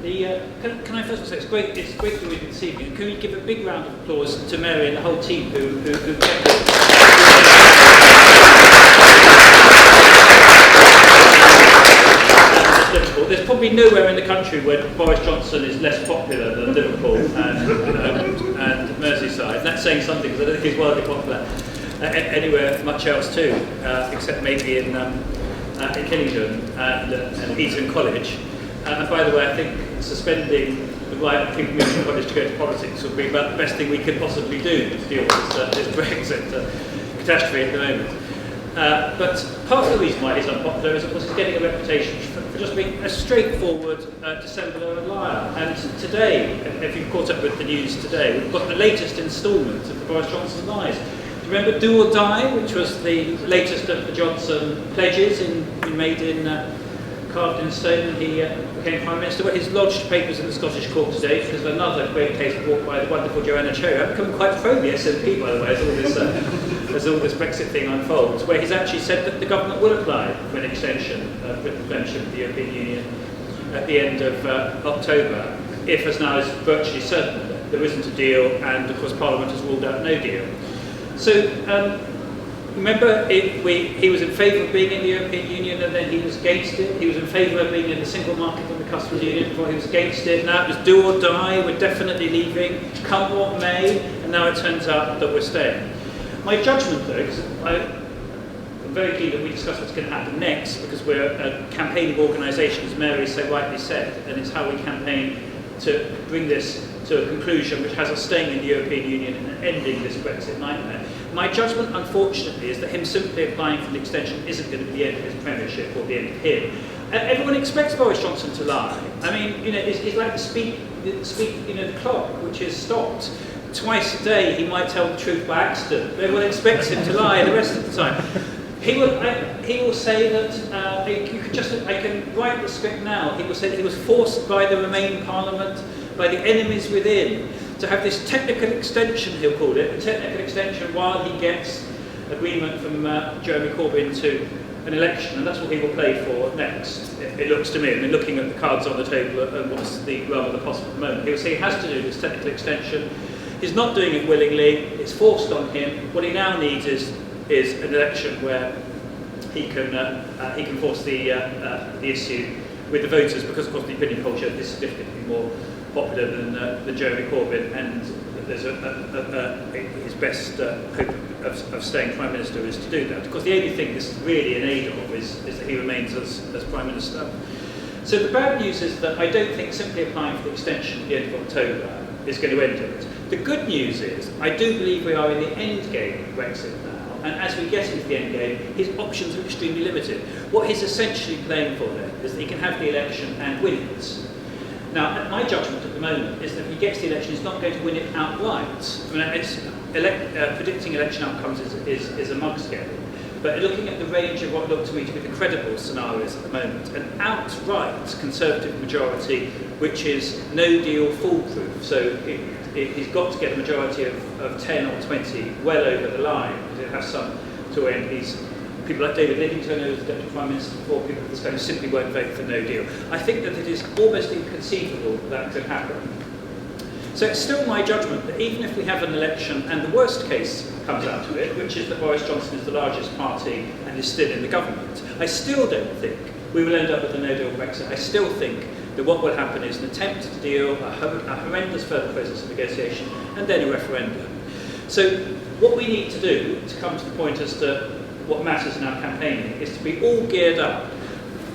Can I first of all say it's great to be with you this evening. Can we give a big round of applause to Mary and the whole team who kept it? There's probably nowhere in the country where Boris Johnson is less popular than Liverpool and Merseyside. That's saying something, because I don't think he's wildly popular anywhere much else too, except maybe in Killington and Eton College. And by the way, I think suspending the right of people moving to college to go to politics would be about the best thing we could possibly do to deal with this Brexit catastrophe at the moment. But part of the reason why he's unpopular is, of course, he's getting a reputation for just being a straightforward dissembler and liar. And today, if you've caught up with the news today, we've got the latest instalment of the Boris Johnson lies. Do you remember Do or Die, which was the latest of the Johnson pledges carved in stone, and he became Prime Minister? Well, he's lodged papers in the Scottish court today because of another great case brought by the wonderful Joanna Cherry. I'm becoming quite pro the SNP, by the way, as all this Brexit thing unfolds, where he's actually said that the government will apply for an extension of Britain's membership of the European Union at the end of October, if, as now is virtually certain, that there isn't a deal, and of course Parliament has ruled out no deal. So, remember, he was in favour of being in the European Union, and then he was against it. He was in favour of being in the single market and the customs union before he was against it. Now it was do or die, we're definitely leaving, come what may, and now it turns out that we're staying. My judgment, though, because I'm very keen that we discuss what's going to happen next, because we're a campaigning organisation, as Mary so rightly said, and it's how we campaign to bring this to a conclusion which has us staying in the European Union and ending this Brexit nightmare. My judgment, unfortunately, is that him simply applying for the extension isn't going to be the end of his premiership or the end of him. Everyone expects Boris Johnson to lie. I mean, it's like the clock, which is stopped. Twice a day he might tell the truth by accident. Everyone expects him to lie the rest of the time. He will say that I can write the script now. He will say that he was forced by the Remain Parliament, by the enemies within, to have this technical extension, he'll call it, a technical extension while he gets agreement from Jeremy Corbyn to an election, and that's what he will play for next, it looks to me. I mean, looking at the cards on the table and what's the realm of the possible at the moment. He will say he has to do this technical extension. He's not doing it willingly, it's forced on him. What he now needs is an election where he can force the issue with the voters, because of course the opinion poll showed this is significantly more popular than Jeremy Corbyn, and there's his best hope of staying Prime Minister is to do that. Because the only thing this is really in aid of is that he remains as Prime Minister. So the bad news is that I don't think simply applying for the extension at the end of October is going to end it. The good news is I do believe we are in the end game of Brexit now, and as we get into the end game, his options are extremely limited. What he's essentially playing for then is that he can have the election and win it. Now, my judgment at the moment is that if he gets the election, he's not going to win it outright. I mean, predicting election outcomes is a mug's game. But looking at the range of what look to me to be the credible scenarios at the moment, an outright Conservative majority, which is no deal foolproof. So he's got to get a majority of 10 or 20 well over the line, because it has some to end. People like David Lidington, who was the Deputy Prime Minister before, people of this kind of simply won't vote for no deal. I think that it is almost inconceivable that could happen. So it's still my judgment that even if we have an election and the worst case comes out of it, which is that Boris Johnson is the largest party and is still in the government, I still don't think we will end up with a no-deal Brexit. I still think that what will happen is an attempt to deal, a horrendous further process of negotiation, and then a referendum. So what we need to do to come to the point as to what matters in our campaigning is to be all geared up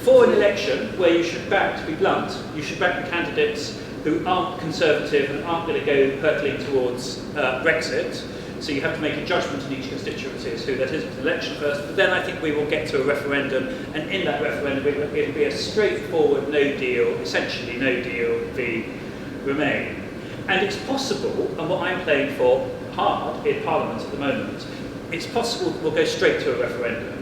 for an election where you should back, to be blunt, you should back the candidates who aren't Conservative and aren't going to go hurtling towards Brexit. So you have to make a judgment in each constituency as who that is for the election first, but then I think we will get to a referendum, and in that referendum it will be a straightforward no deal, essentially no deal v Remain. And it's possible, and what I'm playing for hard in Parliament at the moment, it's possible we'll go straight to a referendum.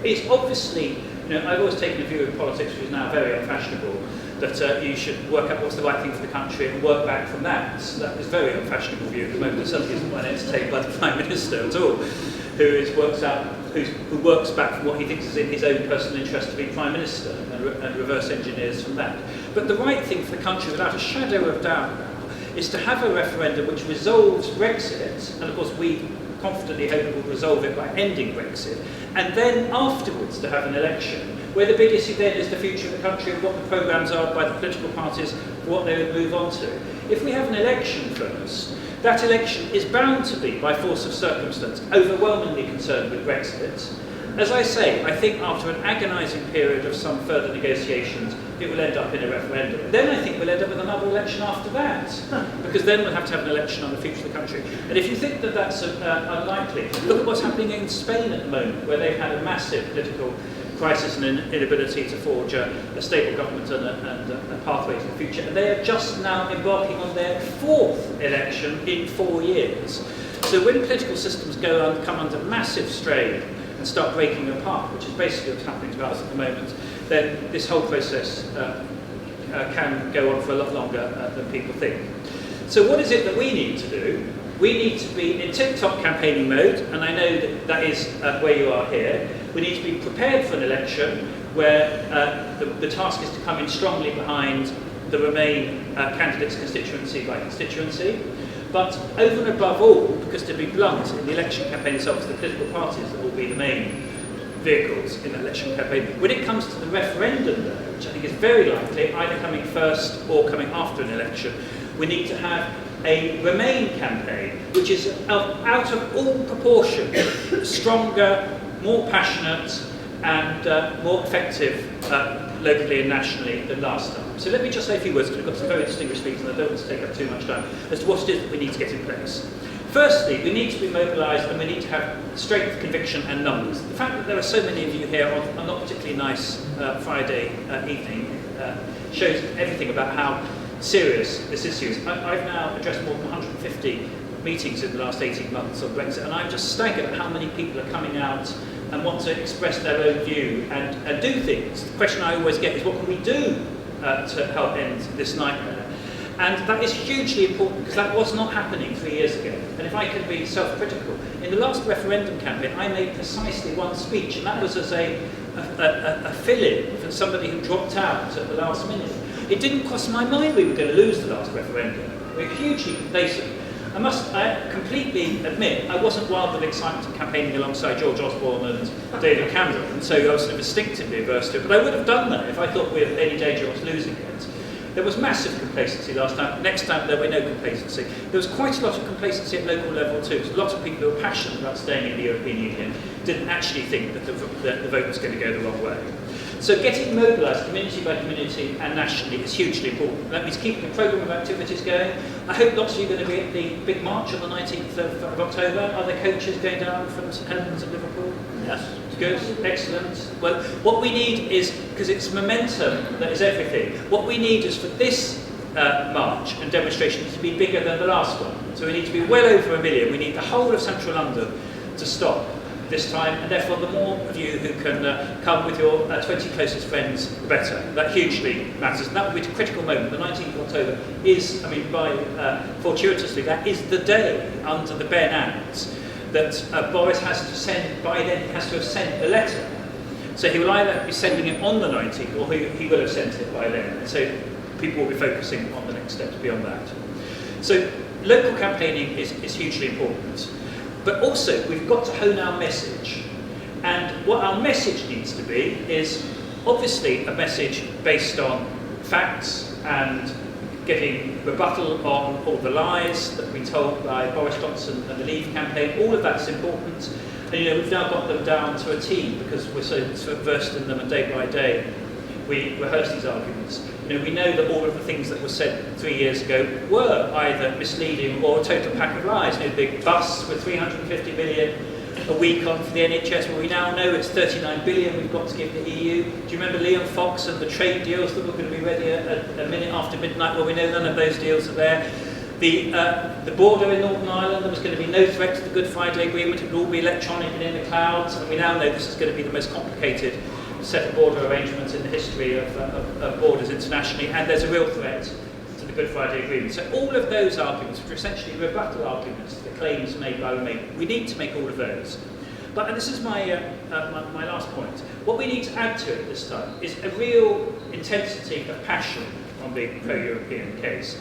It's obviously, I've always taken a view in politics, which is now very unfashionable, that you should work out what's the right thing for the country and work back from that. So that is a very unfashionable view at the moment. It certainly isn't one entertained by the Prime Minister at all, who works back from what he thinks is in his own personal interest to be Prime Minister and reverse engineers from that. But the right thing for the country, without a shadow of doubt now, is to have a referendum which resolves Brexit, and of course we confidently hope it will resolve it by ending Brexit, and then afterwards to have an election, where the big issue then is the future of the country and what the programmes are by the political parties, what they would move on to. If we have an election first, that election is bound to be, by force of circumstance, overwhelmingly concerned with Brexit. As I say, I think after an agonising period of some further negotiations, it will end up in a referendum. Then I think we'll end up with another election after that, because then we'll have to have an election on the future of the country. And if you think that that's unlikely, look at what's happening in Spain at the moment, where they've had a massive political crisis and an inability to forge a stable government and a pathway to the future. And they are just now embarking on their 4th election in 4 years. So when political systems come under massive strain and start breaking apart, which is basically what's happening to us at the moment, then this whole process can go on for a lot longer than people think. So what is it that we need to do? We need to be in tip-top campaigning mode, and I know that that is where you are here. We need to be prepared for an election where the task is to come in strongly behind the Remain candidates constituency by constituency. But over and above all, because to be blunt, in the election campaign itself, it's the political parties that will be the main vehicles in the election campaign. When it comes to the referendum, though, which I think is very likely, either coming first or coming after an election, we need to have a Remain campaign, which is out of all proportion stronger, more passionate and more effective locally and nationally than last time. So let me just say a few words, because we've got some very distinguished speakers and I don't want to take up too much time, as to what it is that we need to get in place. Firstly, we need to be mobilised and we need to have strength, conviction and numbers. The fact that there are so many of you here on a not particularly nice Friday evening shows everything about how serious this issue is. I've now addressed more than 150 meetings in the last 18 months on Brexit, and I'm just staggered at how many people are coming out and want to express their own view and do things. The question I always get is, what can we do to help end this nightmare? And that is hugely important, because that was not happening 3 years ago. And if I can be self-critical, in the last referendum campaign, I made precisely one speech, and that was as a fill-in for somebody who dropped out at the last minute. It didn't cross my mind we were going to lose the last referendum. We were hugely complacent. I completely admit, I wasn't wild with excitement of campaigning alongside George Osborne and David Cameron, so I was sort of instinctively averse to it, but I would have done that if I thought we had any danger of losing it. There was massive complacency last time. Next time there will be no complacency. There was quite a lot of complacency at local level too. So a lot of people who were passionate about staying in the European Union didn't actually think that the vote was going to go the wrong way. So getting mobilised community by community and nationally is hugely important. That means keeping a programme of activities going. I hope lots of you are going to be at the big march on the 19th of October. Are there coaches going down from St Helens and Liverpool? Yes. Good, excellent. Well, what we need is, because it's momentum that is everything, what we need is for this march and demonstration to be bigger than the last one. So we need to be well over 1 million. We need the whole of central London to stop this time, and therefore the more of you who can come with your 20 closest friends, the better. That hugely matters, and that will be a critical moment. The 19th of October is, fortuitously, that is the day under the Ben Act that Boris has to send, by then he has to have sent a letter. So he will either be sending it on the 19th, or he will have sent it by then. And so people will be focusing on the next steps beyond that. So local campaigning is hugely important. But also, we've got to hone our message. And what our message needs to be is obviously a message based on facts and getting rebuttal on all the lies that have been told by Boris Johnson and the Leave campaign. All of that's important. And we've now got them down to a T, because we're so versed in them, and day by day we rehearse these arguments. We know that all of the things that were said 3 years ago were either misleading or a total pack of lies. The big bus with 350 million a week on for the NHS, well, we now know it's 39 billion we've got to give the EU. Do you remember Liam Fox and the trade deals that were going to be ready a minute after midnight? Well, we know none of those deals are there. The border in Northern Ireland, there was going to be no threat to the Good Friday Agreement. It would all be electronic and in the clouds, and we now know this is going to be the most complicated set of border arrangements in the history of borders internationally, and there's a real threat to the Good Friday Agreement. So all of those arguments, which are essentially rebuttal arguments to the claims made by Remain, we need to make all of those. But, and this is my last point, what we need to add to it this time is a real intensity of passion on the pro-European case.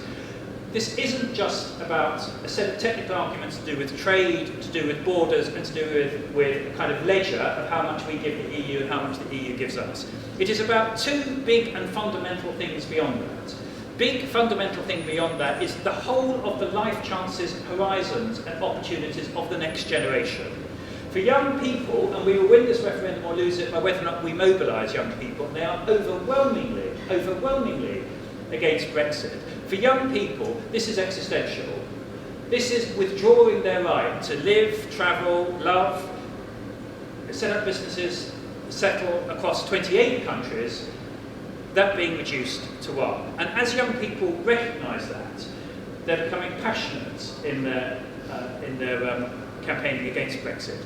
This isn't just about a set of technical arguments to do with trade, to do with borders, and to do with a kind of ledger of how much we give the EU and how much the EU gives us. It is about two big and fundamental things beyond that. Big fundamental thing beyond that is the whole of the life chances, horizons, and opportunities of the next generation. For young people, and we will win this referendum or lose it by whether or not we mobilise young people, they are overwhelmingly against Brexit. For young people, this is existential. This is withdrawing their right to live, travel, love, set up businesses, settle across 28 countries, that being reduced to one. And as young people recognise that, they're becoming passionate in their campaigning against Brexit.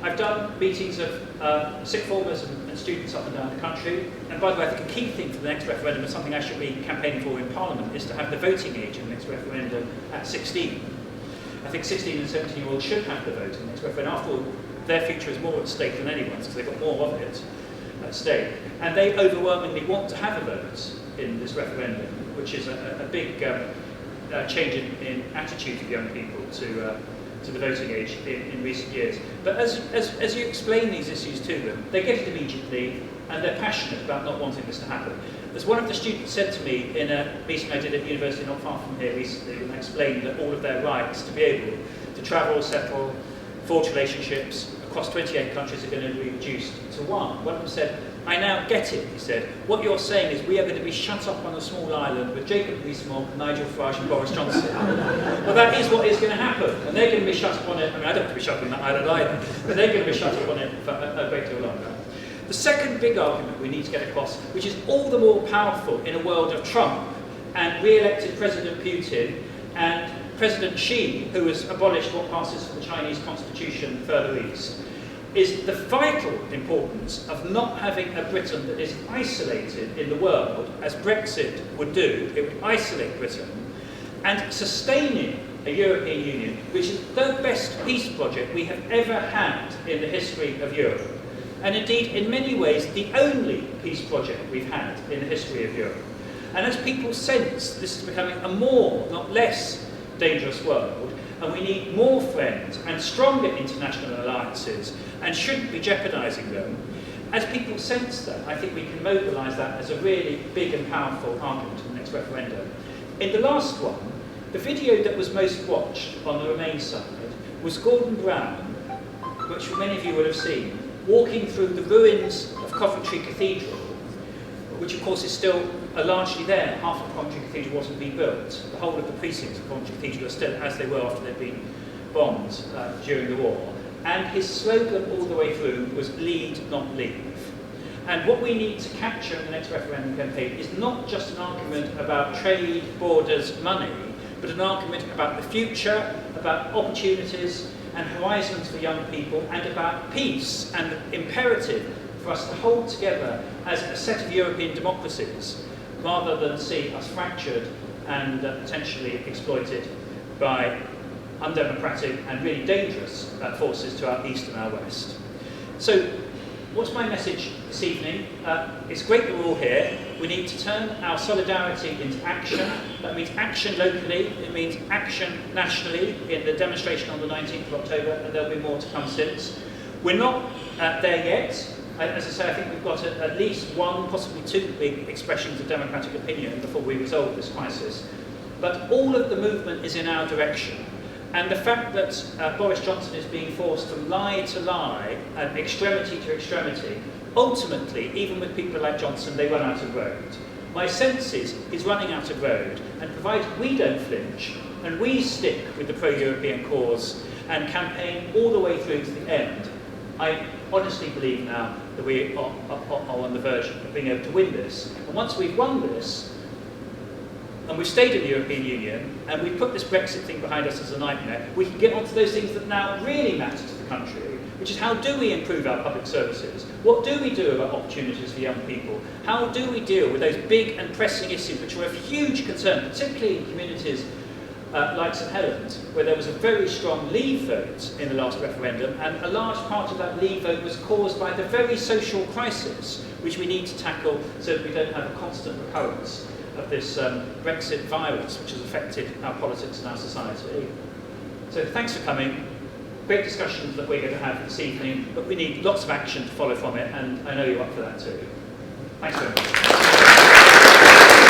I've done meetings of sixth formers and students up and down the country, and by the way, I think a key thing for the next referendum, and something I should be campaigning for in Parliament, is to have the voting age in the next referendum at 16. I think 16 and 17-year-olds should have the vote in the next referendum. After all, their future is more at stake than anyone's, because they've got more of it at stake. And they overwhelmingly want to have a vote in this referendum, which is a big change in attitude of young people to the voting age in recent years. But as you explain these issues to them, they get it immediately, and they're passionate about not wanting this to happen. As one of the students said to me in a meeting I did at university not far from here recently, when I explained that all of their rights to be able to travel, settle, forge relationships across 28 countries are going to be reduced to one. One of them said, "I now get it," he said. "What you're saying is we are going to be shut up on a small island with Jacob Rees-Mogg, Nigel Farage and Boris Johnson." Well, that is what is going to happen. And they're going to be shut up on it. I mean, I don't want to be shut up on that island either. But they're going to be shut up on it for a great deal longer. The second big argument we need to get across, which is all the more powerful in a world of Trump and re-elected President Putin and President Xi, who has abolished what passes for the Chinese constitution further east, is the vital importance of not having a Britain that is isolated in the world, as Brexit would do. It would isolate Britain, and sustaining a European Union, which is the best peace project we have ever had in the history of Europe. And indeed, in many ways, the only peace project we've had in the history of Europe. And as people sense, this is becoming a more, not less, dangerous world, and we need more friends and stronger international alliances, and shouldn't be jeopardising them. As people sense that, I think we can mobilise that as a really big and powerful argument in the next referendum. In the last one, the video that was most watched on the Remain side was Gordon Brown, which many of you will have seen, walking through the ruins of Coventry Cathedral, which of course is still largely there. Half of Coventry Cathedral wasn't rebuilt. The whole of the precincts of Coventry Cathedral are still as they were after they'd been bombed during the war. And his slogan all the way through was "Lead, not leave." And what we need to capture in the next referendum campaign is not just an argument about trade, borders, money, but an argument about the future, about opportunities and horizons for young people, and about peace and the imperative for us to hold together as a set of European democracies, rather than see us fractured and potentially exploited by undemocratic and really dangerous forces to our east and our west. So, what's my message this evening? It's great that we're all here. We need to turn our solidarity into action. That means action locally, it means action nationally in the demonstration on the 19th of October, and there'll be more to come since. We're not there yet. As I say, I think we've got at least one, possibly two big expressions of democratic opinion before we resolve this crisis. But all of the movement is in our direction. And the fact that Boris Johnson is being forced from lie to lie and extremity to extremity, ultimately, even with people like Johnson, they run out of road. My sense is he's running out of road, and provided we don't flinch and we stick with the pro-European cause and campaign all the way through to the end, I honestly believe now that we are on the verge of being able to win this. And once we've won this, and we've stayed in the European Union, and we've put this Brexit thing behind us as a nightmare, we can get onto those things that now really matter to the country, which is how do we improve our public services? What do we do about opportunities for young people? How do we deal with those big and pressing issues which are of huge concern, particularly in communities like St Helens, where there was a very strong leave vote in the last referendum, and a large part of that leave vote was caused by the very social crisis which we need to tackle so that we don't have a constant recurrence of this Brexit virus which has affected our politics and our society. So thanks for coming. Great discussions that we're going to have this evening, but we need lots of action to follow from it, and I know you're up for that too. Thanks very much.